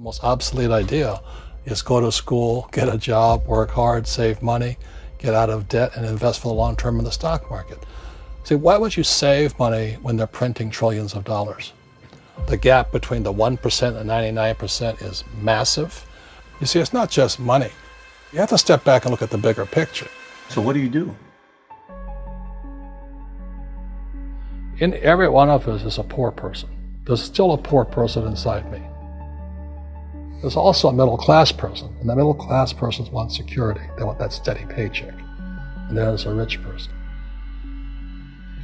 The most obsolete idea is go to school, get a job, work hard, save money, get out of debt, and invest for the long term in the stock market. See, why would you save money when they're printing trillions of dollars? The gap between the 1% and 99% is massive. You see, it's not just money. You have to step back and look at the bigger picture. So what do you do? In every one of us is a poor person. There's still a poor person inside me. There's also a middle class person, and the middle class persons want security. They want that steady paycheck. And there's a rich person.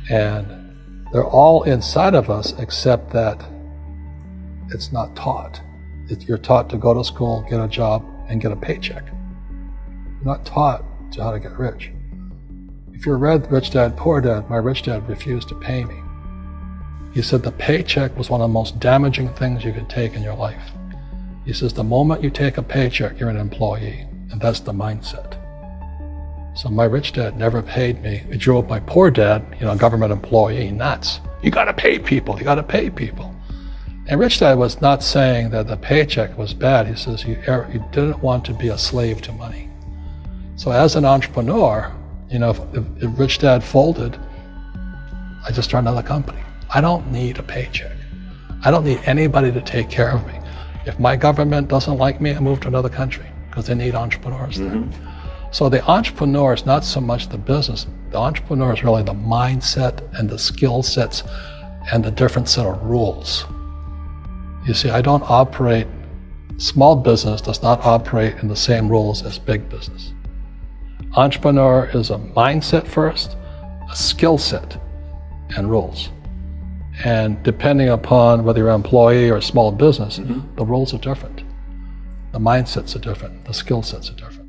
And they're all inside of us, except that it's not taught. You're taught to go to school, get a job, and get a paycheck. You're not taught to how to get rich. If you read Rich Dad, Poor Dad, my rich dad refused to pay me. He said the paycheck was one of the most damaging things you could take in your life. He says the moment you take a paycheck, you're an employee, and that's the mindset. So my rich dad never paid me. It drove my poor dad, government employee, nuts. You gotta pay people, you gotta pay people. And Rich Dad was not saying that the paycheck was bad. He says you didn't want to be a slave to money. So as an entrepreneur, if Rich Dad folded, I just started another company. I don't need a paycheck. I don't need anybody to take care of me. If my government doesn't like me, I move to another country because they need entrepreneurs there. So the entrepreneur is not so much the business. The entrepreneur is really the mindset and the skill sets and the different set of rules. You see, small business does not operate in the same rules as big business. Entrepreneur is a mindset first, a skill set, and rules. And depending upon whether you're an employee or a small business, the rules are different. The mindsets are different, the skill sets are different.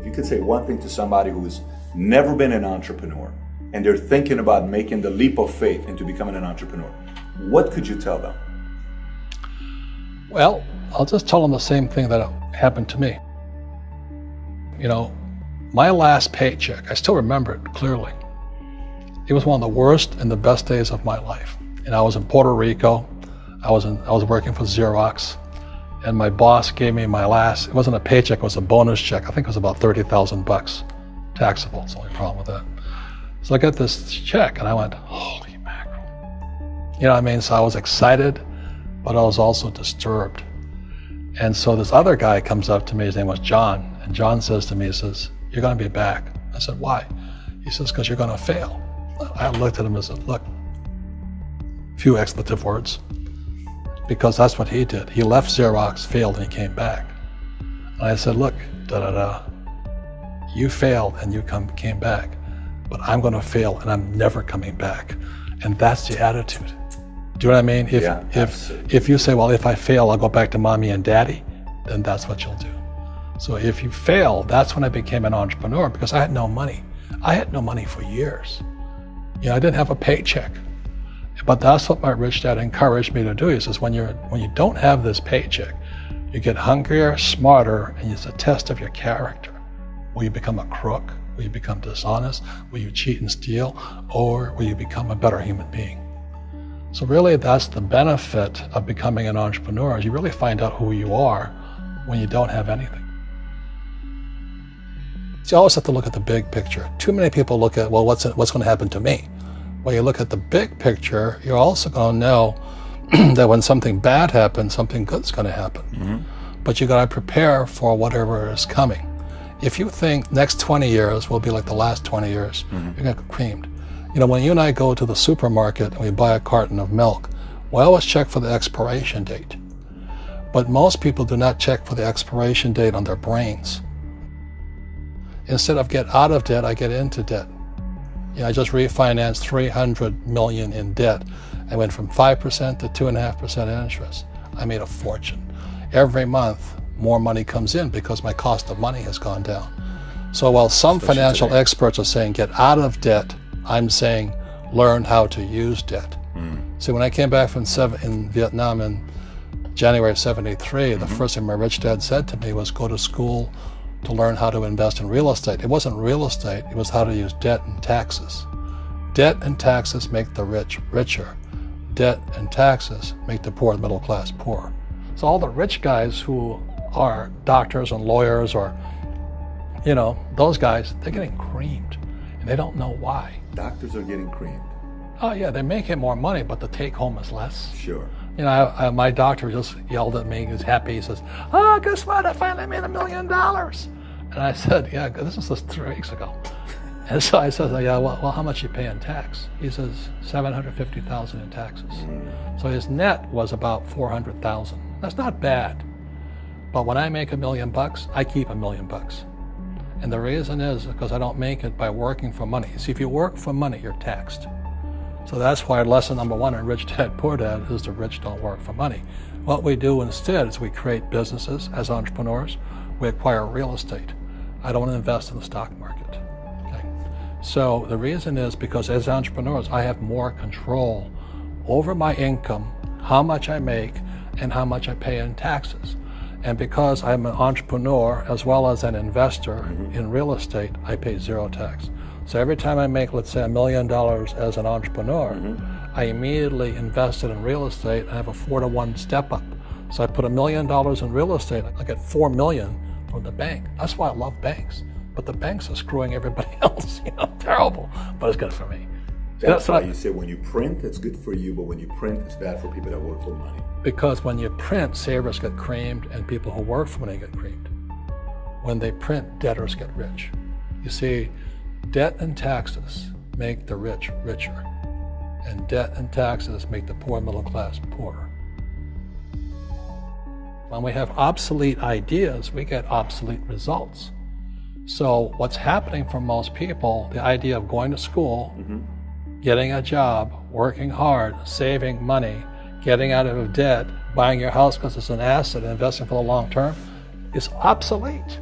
If you could say one thing to somebody who's never been an entrepreneur and they're thinking about making the leap of faith into becoming an entrepreneur, what could you tell them? Well, I'll just tell them the same thing that happened to me. My last paycheck, I still remember it clearly. It was one of the worst and the best days of my life. And I was in Puerto Rico. I was working for Xerox, and my boss gave me it wasn't a paycheck, it was a bonus check. I think it was about $30,000, taxable. It's the only problem with that. So I got this check and I went, holy mackerel. So I was excited, but I was also disturbed. And so this other guy comes up to me, his name was John, and John says to me, he says, you're gonna be back. I said, why? He says, because you're gonna fail. I looked at him and said, look, few expletive words, because that's what he did. He left Xerox, failed, and he came back. And I said, look, you failed and you came back, but I'm gonna fail and I'm never coming back. And that's the attitude. Do you know what I mean? If you say, well, if I fail, I'll go back to mommy and daddy, then that's what you'll do. So if you fail, that's when I became an entrepreneur, because I had no money. I had no money for years. I didn't have a paycheck. But that's what my rich dad encouraged me to do. He says, when you don't have this paycheck, you get hungrier, smarter, and it's a test of your character. Will you become a crook? Will you become dishonest? Will you cheat and steal? Or will you become a better human being? So really, that's the benefit of becoming an entrepreneur, is you really find out who you are when you don't have anything. So you always have to look at the big picture. Too many people look at, well, what's going to happen to me? When you look at the big picture, you're also going to know that when something bad happens, something good's going to happen. But you got to prepare for whatever is coming. If you think next 20 years will be like the last 20 years, you're going to get creamed. When you and I go to the supermarket and we buy a carton of milk, we always check for the expiration date. But most people do not check for the expiration date on their brains. Instead of get out of debt, I get into debt. I just refinanced $300 million in debt. I went from 5% to 2.5% interest. I made a fortune. Every month, more money comes in because my cost of money has gone down. So while some financial experts are saying get out of debt, I'm saying learn how to use debt. So when I came back from in Vietnam in January of '73, the first thing my rich dad said to me was go to school to learn how to invest in real estate. It wasn't real estate, it was how to use debt and taxes. Debt and taxes make the rich richer. Debt and taxes make the poor and middle class poor. So all the rich guys who are doctors and lawyers or, those guys, they're getting creamed and they don't know why. Doctors are getting creamed. Oh yeah, they're making more money, but the take home is less. Sure. My doctor just yelled at me. He was happy. He says, "Oh, guess what? I finally made $1 million." And I said, "Yeah, this was just 3 weeks ago." And so I said, "Yeah, well, how much you pay in tax?" He says, $750,000 in taxes. So his net was about $400,000. That's not bad. But when I make $1 million, I keep $1 million. And the reason is because I don't make it by working for money. See, if you work for money, you're taxed. So that's why lesson number 1 in Rich Dad, Poor Dad is the rich don't work for money. What we do instead is we create businesses as entrepreneurs. We acquire real estate. I don't invest in the stock market. Okay? So the reason is because as entrepreneurs, I have more control over my income, how much I make, and how much I pay in taxes. And because I'm an entrepreneur as well as an investor in real estate, I pay 0 tax. So every time I make, let's say, $1 million as an entrepreneur, I immediately invested in real estate and have a 4-to-1 step up. So I put $1 million in real estate, I get $4 million from the bank. That's why I love banks. But the banks are screwing everybody else, terrible, but it's good for me. That's why you say when you print, it's good for you, but when you print, it's bad for people that work for money. Because when you print, savers get creamed and people who work for money get creamed. When they print, debtors get rich. You see, debt and taxes make the rich richer, and debt and taxes make the poor middle class poorer. When we have obsolete ideas, we get obsolete results. So what's happening for most people, the idea of going to school, getting a job, working hard, saving money, getting out of debt, buying your house because it's an asset, investing for the long term, is obsolete.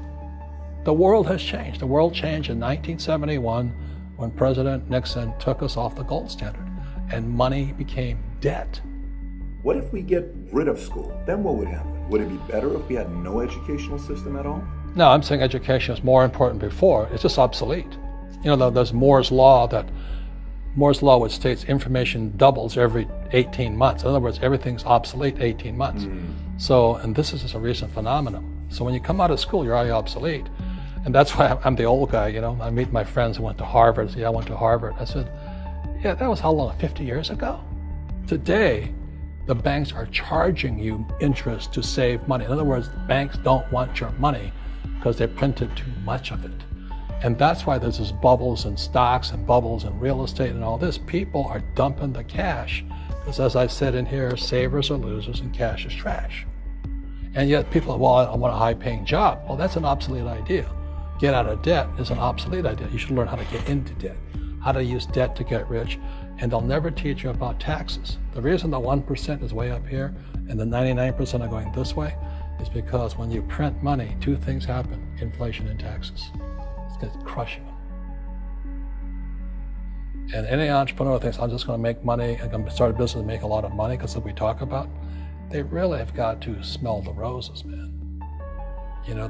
The world has changed. The world changed in 1971 when President Nixon took us off the gold standard and money became debt. What if we get rid of school? Then what would happen? Would it be better if we had no educational system at all? No, I'm saying education is more important before. It's just obsolete. There's Moore's Law which states information doubles every 18 months. In other words, everything's obsolete 18 months. So, and this is just a recent phenomenon. So when you come out of school, you're already obsolete. And that's why I'm the old guy, I meet my friends who went to Harvard. Say, I went to Harvard. I said, yeah, that was how long, 50 years ago? Today, the banks are charging you interest to save money. In other words, banks don't want your money because they printed too much of it. And that's why there's this bubbles in stocks and bubbles in real estate and all this. People are dumping the cash because, as I said in here, savers are losers and cash is trash. And yet people are, well, I want a high-paying job. Well, that's an obsolete idea. Get out of debt is an obsolete idea. You should learn how to get into debt, how to use debt to get rich, and they'll never teach you about taxes. The reason the 1% is way up here and the 99% are going this way is because when you print money, 2 things happen: inflation and taxes. It's going to crush you. And any entrepreneur thinks, I'm just going to make money, I'm going to start a business and make a lot of money because of what we talk about. They really have got to smell the roses, man.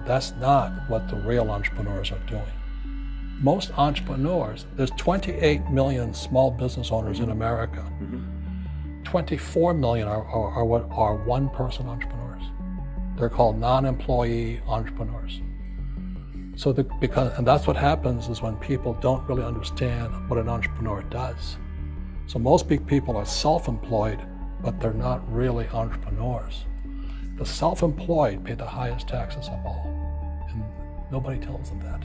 That's not what the real entrepreneurs are doing. Most entrepreneurs, there's 28 million small business owners in America. 24 million are what are one-person entrepreneurs. They're called non-employee entrepreneurs. So and that's what happens is when people don't really understand what an entrepreneur does. So most big people are self-employed, but they're not really entrepreneurs. The self-employed pay the highest taxes of all, and nobody tells them that.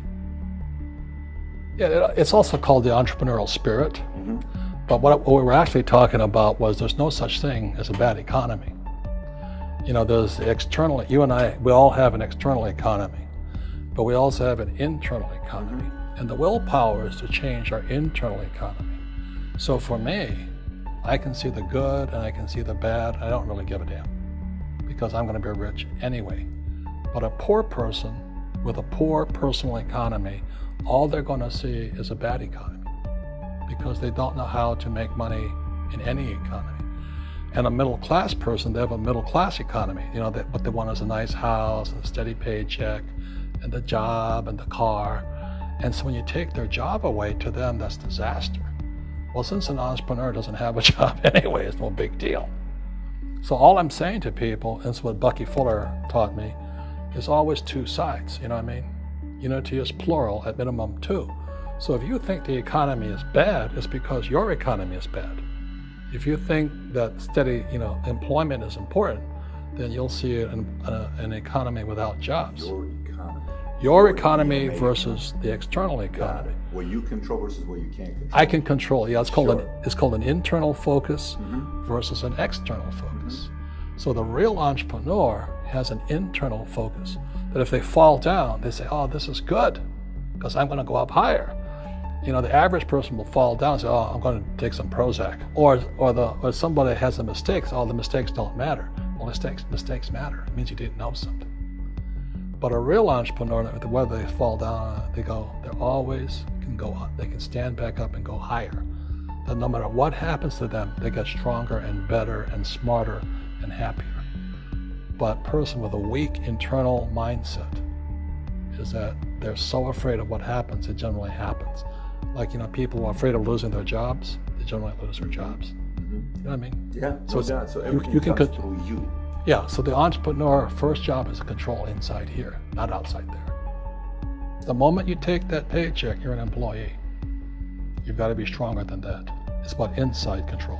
Yeah, it's also called the entrepreneurial spirit, but what we were actually talking about was there's no such thing as a bad economy. There's the external, you and I, we all have an external economy, but we also have an internal economy, and the willpower is to change our internal economy. So for me, I can see the good and I can see the bad. I don't really give a damn because I'm going to be rich anyway. But a poor person with a poor personal economy, all they're going to see is a bad economy because they don't know how to make money in any economy. And a middle class person, they have a middle class economy. What they want is a nice house, and a steady paycheck, and the job and the car. And so when you take their job away, to them, that's disaster. Well, since an entrepreneur doesn't have a job anyway, it's no big deal. So all I'm saying to people, and it's what Bucky Fuller taught me, is always two sides, you know what I mean? You know, to use plural, at minimum two. So if you think the economy is bad, it's because your economy is bad. If you think that steady, employment is important, then you'll see an economy without jobs. Your economy versus the external economy. What you control versus what you can't control. I can control. Yeah, it's called an internal focus versus an external focus. So the real entrepreneur has an internal focus. That if they fall down, they say, "Oh, this is good, because I'm going to go up higher." The average person will fall down and say, "Oh, I'm going to take some Prozac," or somebody has a mistake. "Oh, the mistakes don't matter." Well, mistakes matter. It means you didn't know something. But a real entrepreneur, whether they fall down, they always can go up. They can stand back up and go higher. That no matter what happens to them, they get stronger and better and smarter and happier. But a person with a weak internal mindset is that they're so afraid of what happens, it generally happens. Like, people who are afraid of losing their jobs, they generally lose their jobs. You know what I mean? Yeah, so everything you can comes through you. Yeah, so the entrepreneur first job is to control inside here, not outside there. The moment you take that paycheck, you're an employee. You've got to be stronger than that. It's about inside control.